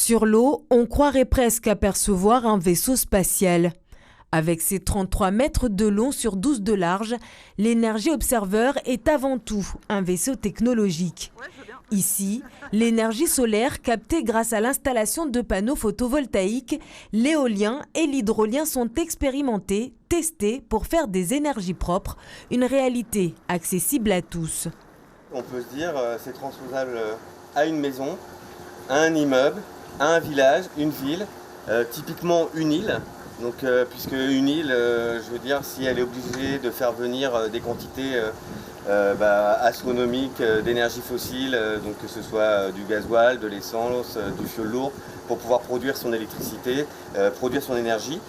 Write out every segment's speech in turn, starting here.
Sur l'eau, on croirait presque apercevoir un vaisseau spatial. Avec ses 33 mètres de long sur 12 de large, l'Energy Observer est avant tout un vaisseau technologique. Ici, l'énergie solaire captée grâce à l'installation de panneaux photovoltaïques, l'éolien et l'hydrolien sont expérimentés, testés pour faire des énergies propres, une réalité accessible à tous. On peut se dire c'est transposable à une maison, à un immeuble, à un village, une ville, typiquement une île. Donc, puisque une île, je veux dire, si elle est obligée de faire venir des quantités astronomiques d'énergie fossile, donc que ce soit du gasoil, de l'essence, du fioul lourd, pour pouvoir produire son électricité, produire son énergie,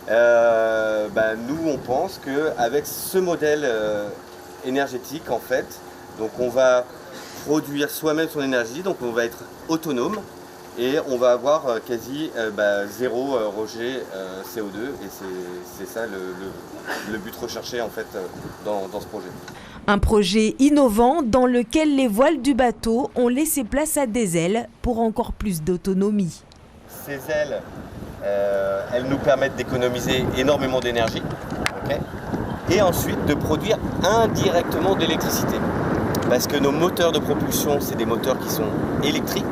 nous on pense qu'avec ce modèle énergétique, en fait, donc on va produire soi-même son énergie, donc on va être autonome. Et on va avoir quasi zéro rejet CO2 et c'est ça le but recherché en fait dans ce projet. Un projet innovant dans lequel les voiles du bateau ont laissé place à des ailes pour encore plus d'autonomie. Ces ailes, elles nous permettent d'économiser énormément d'énergie, et ensuite de produire indirectement de l'électricité. Parce que nos moteurs de propulsion, c'est des moteurs qui sont électriques.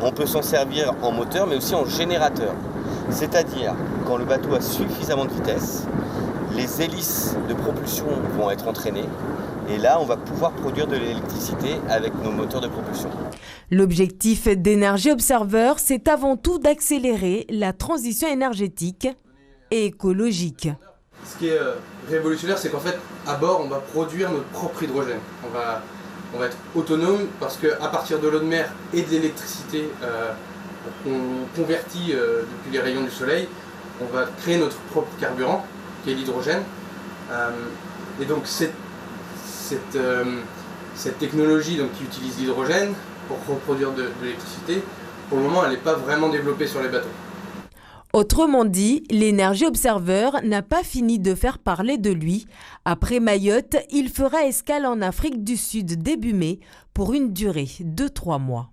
On peut s'en servir en moteur, mais aussi en générateur. C'est-à-dire, quand le bateau a suffisamment de vitesse, les hélices de propulsion vont être entraînées. Et là, on va pouvoir produire de l'électricité avec nos moteurs de propulsion. L'objectif d'Energy Observer, c'est avant tout d'accélérer la transition énergétique et écologique. Ce qui est révolutionnaire, c'est qu'en fait, à bord, on va produire notre propre hydrogène. On va être autonome parce qu'à partir de l'eau de mer et de l'électricité qu'on convertit depuis les rayons du soleil, on va créer notre propre carburant, qui est l'hydrogène. Et donc cette technologie qui utilise l'hydrogène pour reproduire de l'électricité, pour le moment, elle n'est pas vraiment développée sur les bateaux. Autrement dit, l'Energy Observer n'a pas fini de faire parler de lui. Après Mayotte, il fera escale en Afrique du Sud début mai pour une durée de 3 mois.